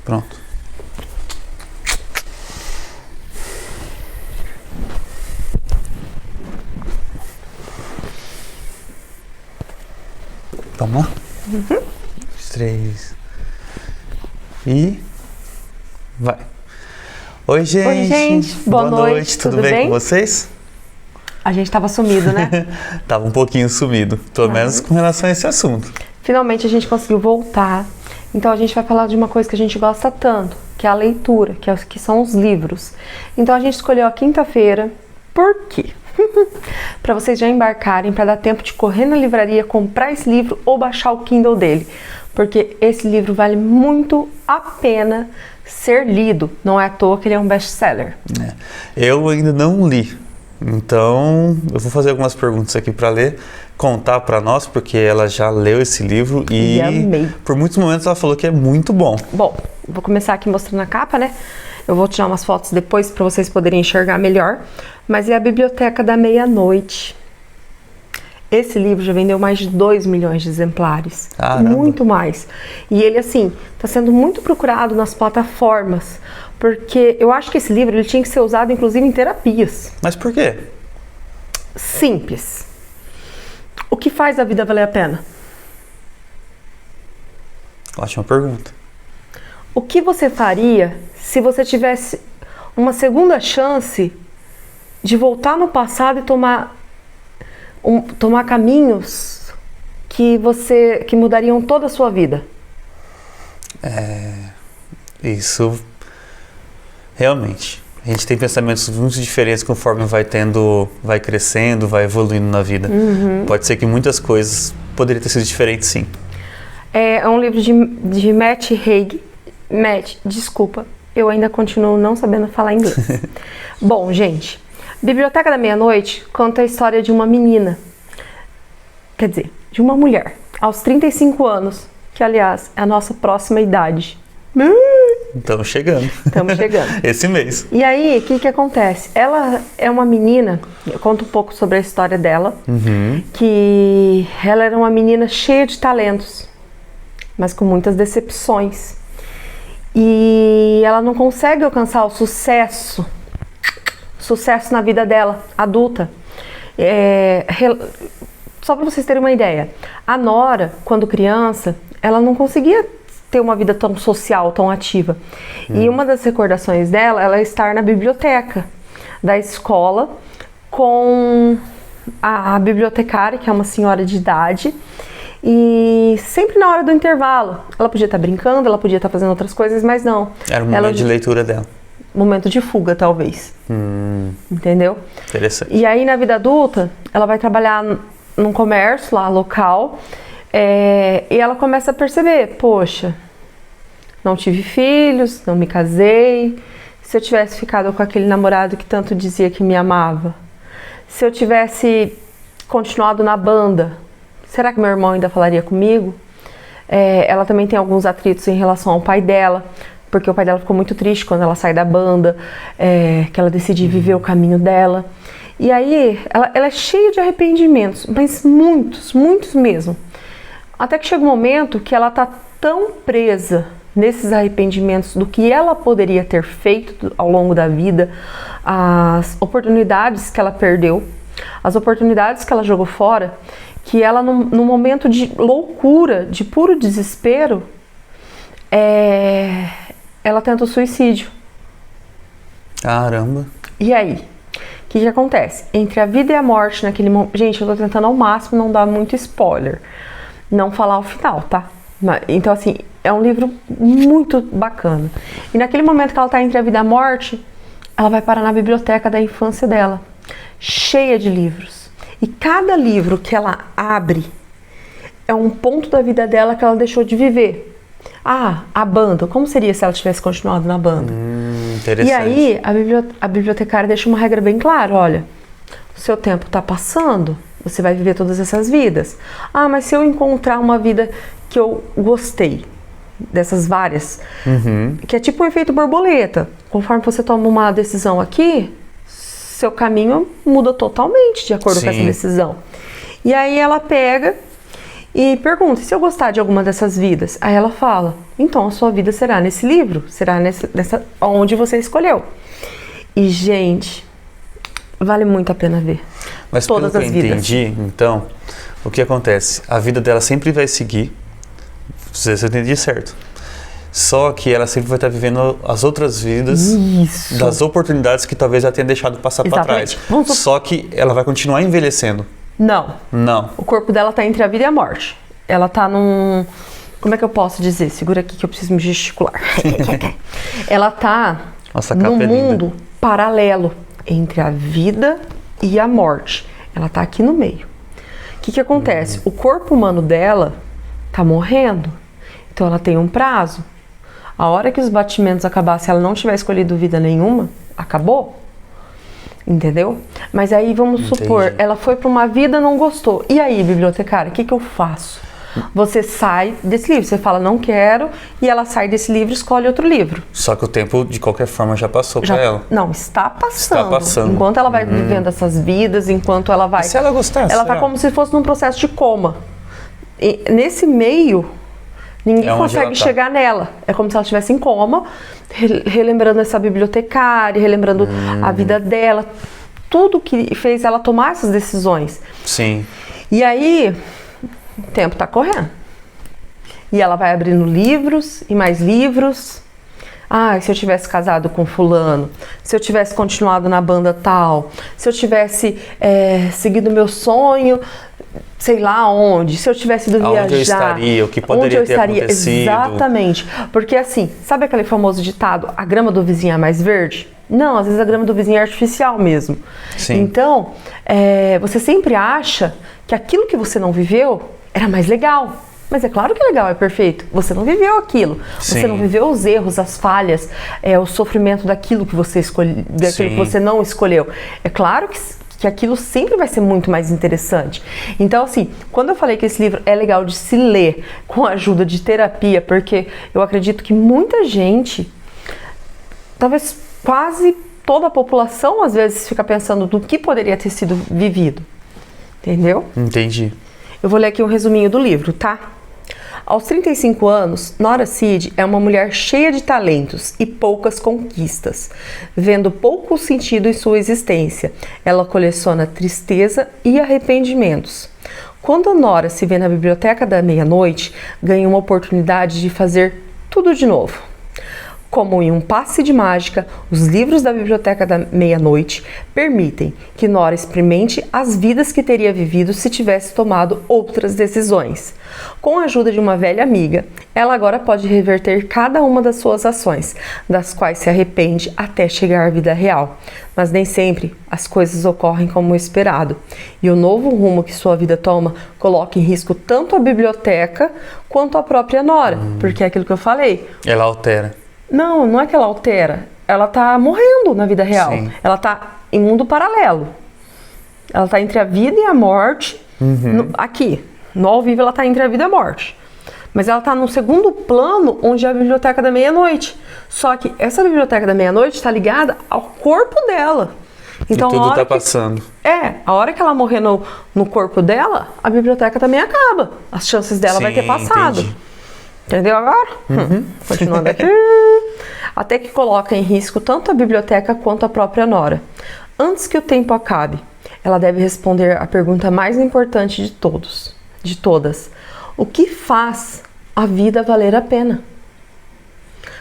Pronto. Vamos lá? 3. E... vai. Oi, gente. Oi, gente. Boa noite. Tudo bem com vocês? A gente tava sumido, né? Tava um pouquinho sumido, pelo menos com relação a esse assunto. Finalmente a gente conseguiu voltar. Então a gente vai falar de uma coisa que a gente gosta tanto, que é a leitura, que são os livros. Então a gente escolheu a quinta-feira. Por quê? Para vocês já embarcarem, para dar tempo de correr na livraria, comprar esse livro ou baixar o Kindle dele. Porque esse livro vale muito a pena ser lido. Não é à toa que ele é um best-seller. Eu ainda não li. Então, eu vou fazer algumas perguntas aqui para ler, contar para nós, porque ela já leu esse livro e amei. Por muitos momentos ela falou que é muito bom. Bom, vou começar aqui mostrando a capa, né? Eu vou tirar umas fotos depois para vocês poderem enxergar melhor. Mas é a Biblioteca da Meia-Noite. Esse livro já vendeu mais de 2 milhões de exemplares. Caramba. Muito mais. E ele, assim, está sendo muito procurado nas plataformas. Porque eu acho que esse livro ele tinha que ser usado, inclusive, em terapias. Mas por quê? Simples. O que faz a vida valer a pena? Ótima pergunta. O que você faria se você tivesse uma segunda chance de voltar no passado e tomar caminhos que mudariam toda a sua vida? Isso, realmente. A gente tem pensamentos muito diferentes conforme vai crescendo, vai evoluindo na vida. Pode ser que muitas coisas poderiam ter sido diferentes, sim. É um livro de Matt Haig. Matt, desculpa, eu ainda continuo não sabendo falar inglês. Bom, gente, Biblioteca da Meia-Noite conta a história de uma menina, quer dizer, de uma mulher, aos 35 anos, que aliás é a nossa próxima idade. Estamos chegando. Estamos chegando. Esse mês. E aí, o que acontece? Ela é uma menina, eu conto um pouco sobre a história dela, que ela era uma menina cheia de talentos, mas com muitas decepções. E ela não consegue alcançar o sucesso na vida dela, adulta. Só para vocês terem uma ideia, a Nora, quando criança, ela não conseguia ter uma vida tão social, tão ativa. E uma das recordações dela, ela é estar na biblioteca da escola com a bibliotecária, que é uma senhora de idade, e sempre na hora do intervalo. Ela podia estar brincando, ela podia estar fazendo outras coisas, mas não. Era o momento de leitura dela. Momento de fuga, talvez. Entendeu? Interessante. E aí, na vida adulta, ela vai trabalhar num comércio lá, local, e ela começa a perceber, poxa, não tive filhos, não me casei, se eu tivesse ficado com aquele namorado que tanto dizia que me amava, se eu tivesse continuado na banda, será que meu irmão ainda falaria comigo? Ela também tem alguns atritos em relação ao pai dela, porque o pai dela ficou muito triste quando ela sai da banda, que ela decide viver o caminho dela. E aí, ela é cheia de arrependimentos, mas muitos, muitos mesmo. Até que chega um momento que ela tá tão presa nesses arrependimentos do que ela poderia ter feito ao longo da vida, as oportunidades que ela perdeu, as oportunidades que ela jogou fora, que ela, num momento de loucura, de puro desespero, ela tenta o suicídio. Caramba. E aí? O que acontece? Entre a vida e a morte naquele momento... Gente, eu tô tentando ao máximo não dar muito spoiler. Não falar o final, tá? Então, assim, é um livro muito bacana. E naquele momento que ela tá entre a vida e a morte, ela vai parar na biblioteca da infância dela, cheia de livros. E cada livro que ela abre é um ponto da vida dela que ela deixou de viver. A banda. Como seria se ela tivesse continuado na banda? Interessante. E aí, a bibliotecária deixa uma regra bem clara. Olha, o seu tempo está passando, você vai viver todas essas vidas. Mas se eu encontrar uma vida que eu gostei, dessas várias, que é tipo um efeito borboleta. Conforme você toma uma decisão aqui, seu caminho muda totalmente de acordo com essa decisão. E aí ela pega e pergunta, se eu gostar de alguma dessas vidas? Aí ela fala, então a sua vida será nesse livro, será onde você escolheu. E, gente, vale muito a pena ver. Mas todas pelo que as eu vidas. entendi, então, o que acontece? A vida dela sempre vai seguir, se eu entendi certo. Só que ela sempre vai estar vivendo as outras vidas das oportunidades que talvez ela tenha deixado passar para trás. Só que ela vai continuar envelhecendo. Não. Não. O corpo dela tá entre a vida e a morte. Ela tá num... Como é que eu posso dizer? Segura aqui que eu preciso me gesticular. Ela tá num mundo paralelo entre a vida e a morte. Ela tá aqui no meio. O que acontece? O corpo humano dela tá morrendo. Então ela tem um prazo. A hora que os batimentos acabar, se ela não tiver escolhido vida nenhuma, acabou. Entendeu? Mas aí vamos supor, ela foi para uma vida, não gostou. E aí, bibliotecária, o que eu faço? Você sai desse livro, você fala não quero, e ela sai desse livro e escolhe outro livro. Só que o tempo, de qualquer forma, já passou para ela. Não, está passando. Está passando. Enquanto ela vai vivendo essas vidas, enquanto ela vai... E se ela gostar? Ela está como se fosse num processo de coma. E nesse meio... Ninguém consegue chegar nela. É como se ela estivesse em coma, relembrando essa bibliotecária, relembrando a vida dela, tudo que fez ela tomar essas decisões. Sim. E aí, o tempo está correndo. E ela vai abrindo livros e mais livros. Ah, se eu tivesse casado com fulano, se eu tivesse continuado na banda tal, se eu tivesse seguido meu sonho, sei lá onde, se eu tivesse ido viajar, onde eu estaria, o que poderia ter acontecido. Exatamente, porque assim, sabe aquele famoso ditado, a grama do vizinho é mais verde? Não, às vezes a grama do vizinho é artificial mesmo. Sim. Então, você sempre acha que aquilo que você não viveu era mais legal. Mas é claro que é legal, é perfeito. Você não viveu aquilo. Sim. Você não viveu os erros, as falhas, o sofrimento daquilo que você escolheu, daquilo que você não escolheu. É claro que aquilo sempre vai ser muito mais interessante. Então, assim, quando eu falei que esse livro é legal de se ler com a ajuda de terapia, porque eu acredito que muita gente, talvez quase toda a população, às vezes fica pensando do que poderia ter sido vivido. Entendeu? Entendi. Eu vou ler aqui um resuminho do livro, tá? Aos 35 anos, Nora Cid é uma mulher cheia de talentos e poucas conquistas, vendo pouco sentido em sua existência. Ela coleciona tristeza e arrependimentos. Quando Nora se vê na biblioteca da meia-noite, ganha uma oportunidade de fazer tudo de novo. Como em um passe de mágica, os livros da Biblioteca da Meia-Noite permitem que Nora experimente as vidas que teria vivido se tivesse tomado outras decisões. Com a ajuda de uma velha amiga, ela agora pode reverter cada uma das suas ações, das quais se arrepende até chegar à vida real. Mas nem sempre as coisas ocorrem como esperado, e o novo rumo que sua vida toma coloca em risco tanto a biblioteca quanto a própria Nora, porque é aquilo que eu falei. Ela altera. Não, não é que ela altera. Ela tá morrendo na vida real. Sim. Ela tá em mundo paralelo. Ela tá entre a vida e a morte. Aqui, no ao vivo, ela tá entre a vida e a morte. Mas ela tá no segundo plano, onde é a Biblioteca da Meia-Noite. Só que essa Biblioteca da Meia-Noite está ligada ao corpo dela. Então, e tudo tá passando. A hora que ela morrer no corpo dela, a biblioteca também acaba. As chances dela vai ter passado. Entendi. Entendeu agora? Continuando aqui. Até que coloca em risco tanto a biblioteca quanto a própria Nora. Antes que o tempo acabe, ela deve responder a pergunta mais importante de todas. O que faz a vida valer a pena?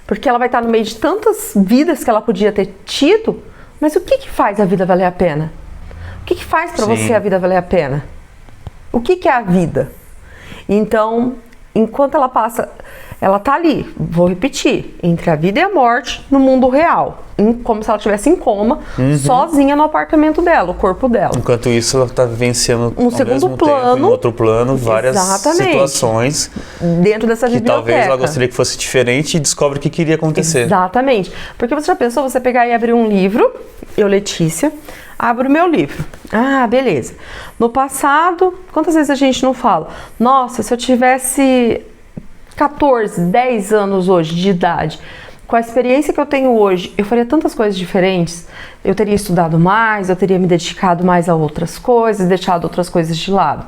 Porque ela vai estar no meio de tantas vidas que ela podia ter tido, mas o que faz a vida valer a pena? O que faz para você a vida valer a pena? O que é a vida? Então, enquanto ela passa, ela tá ali, vou repetir, entre a vida e a morte no mundo real, como se ela estivesse em coma, sozinha no apartamento dela, o corpo dela. Enquanto isso, ela tá vivenciando um segundo plano, em outro plano, várias situações dentro dessa biblioteca. Que talvez ela gostaria que fosse diferente e descobre o que queria acontecer. Exatamente. Porque você já pensou, você pegar e abrir um livro, eu, Letícia, abro o meu livro. Ah, beleza. No passado, quantas vezes a gente não fala? Nossa, se eu tivesse 14, 10 anos hoje de idade, com a experiência que eu tenho hoje, eu faria tantas coisas diferentes. Eu teria estudado mais, eu teria me dedicado mais a outras coisas, deixado outras coisas de lado.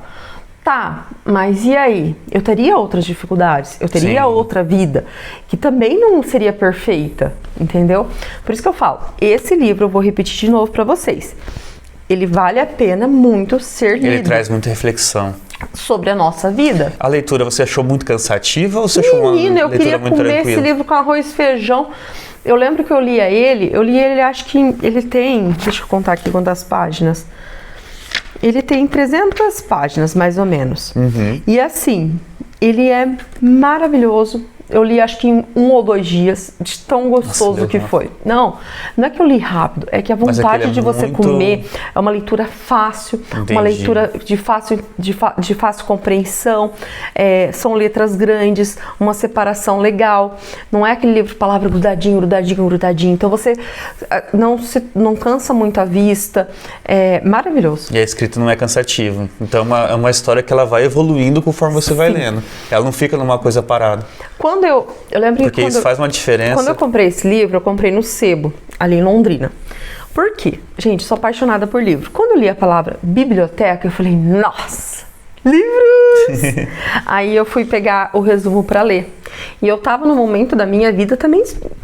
Tá, mas e aí? Eu teria outras dificuldades, eu teria Sim. outra vida, que também não seria perfeita, entendeu? Por isso que eu falo, esse livro eu vou repetir de novo pra vocês. Ele vale a pena muito ser lido. Ele traz muita reflexão. Sobre a nossa vida. A leitura você achou muito cansativa ou você achou uma Menina, eu leitura queria muito comer tranquila? esse livro com arroz e feijão. Eu lembro que eu li ele, acho que ele tem, deixa eu contar aqui quantas páginas. Ele tem 300 páginas, mais ou menos. E assim, ele é maravilhoso. Eu li acho que em 1 ou 2 dias, de tão gostoso Nossa, que deu foi. Não é que eu li rápido, é que a Mas é que vontade ele é de você muito- comer é uma leitura fácil, Entendi. uma leitura de fácil compreensão, são letras grandes, uma separação legal. Não é aquele livro palavra grudadinho, grudadinho, grudadinho. Então você não cansa muito a vista. É maravilhoso. E a escrita não é cansativa. Então é uma história que ela vai evoluindo conforme você vai lendo. Ela não fica numa coisa parada. Quando eu lembro Porque que isso faz uma diferença. quando eu comprei esse livro, eu comprei no Sebo, ali em Londrina. Por quê? Gente, sou apaixonada por livro. Quando eu li a palavra biblioteca, eu falei, nossa, livros! Aí eu fui pegar o resumo para ler. E eu tava no momento da minha vida também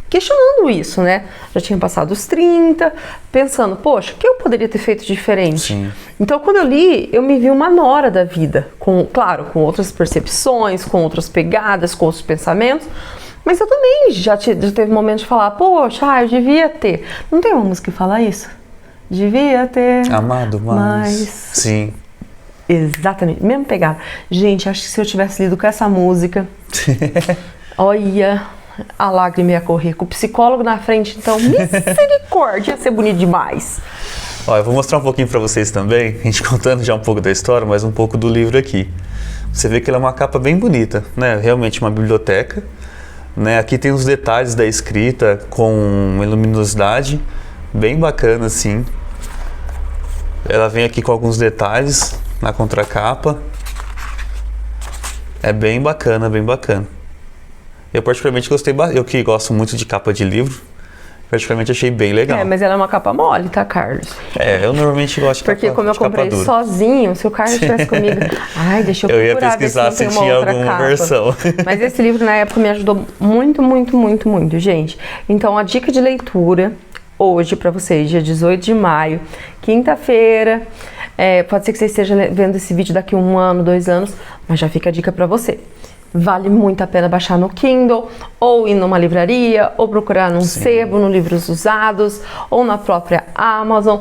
questionando isso, né? Já tinha passado os 30, pensando, poxa, o que eu poderia ter feito diferente? Sim. Então, quando eu li, eu me vi uma nora da vida, claro, com outras percepções, com outras pegadas, com outros pensamentos, mas eu também já teve momentos de falar, poxa, eu devia ter. Não tem uma música que fala isso? Devia ter. Amado mais. Sim. Exatamente, mesmo pegada. Gente, acho que se eu tivesse lido com essa música, olha, a lágrima ia correr. Com o psicólogo na frente, então, misericórdia, ia ser bonito demais. Ó, eu vou mostrar um pouquinho pra vocês também, a gente contando já um pouco da história, mas um pouco do livro aqui. Você vê que ele é uma capa bem bonita, né? Realmente uma biblioteca, né? Aqui tem os detalhes da escrita com uma luminosidade bem bacana, assim. Ela vem aqui com alguns detalhes na contracapa. É bem bacana, bem bacana. Eu particularmente gostei, eu que gosto muito de capa de livro, particularmente achei bem legal. Mas ela é uma capa mole, tá, Carlos? Eu normalmente gosto de Porque capa, como eu de capa comprei dura. sozinho, se o Carlos estivesse comigo, ai, deixa eu Eu ia procurar pesquisar ver se não se tem uma tinha outra alguma capa. versão. Mas esse livro na época me ajudou muito, muito, muito, muito, gente. Então a dica de leitura hoje para vocês, dia 18 de maio, quinta-feira, pode ser que você esteja vendo esse vídeo daqui 1 ano, 2 anos, mas já fica a dica para você. Vale muito a pena baixar no Kindle, ou ir numa livraria, ou procurar num sebo, no Livros Usados, ou na própria Amazon.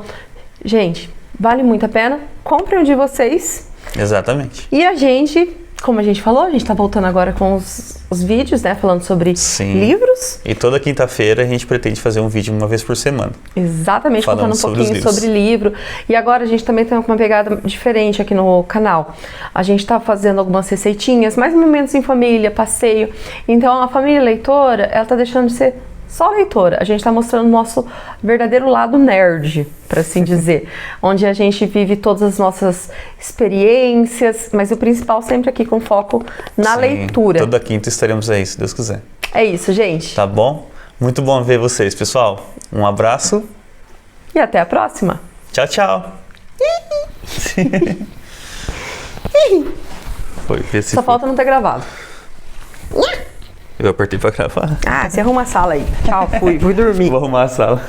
Gente, vale muito a pena. Comprem o de vocês. Exatamente. E a gente, como a gente falou, a gente tá voltando agora com os vídeos, né? Falando sobre livros. E toda quinta-feira a gente pretende fazer um vídeo uma vez por semana. Exatamente, Falando contando um sobre os pouquinho livros. sobre livro. E agora a gente também tem uma pegada diferente aqui no canal. A gente tá fazendo algumas receitinhas, mais momentos em família, passeio. Então a família leitora, ela tá deixando de ser só leitora. A gente tá mostrando o nosso verdadeiro lado nerd, para assim dizer. Onde a gente vive todas as nossas experiências, mas o principal sempre aqui com foco na leitura. Toda quinta estaremos aí, se Deus quiser. É isso, gente. Tá bom? Muito bom ver vocês, pessoal. Um abraço. E até a próxima. Tchau, tchau. Foi, esse Só foi. falta não ter gravado. Eu apertei pra gravar. Ah, você arruma a sala aí. Tchau, fui dormir. Vou arrumar a sala.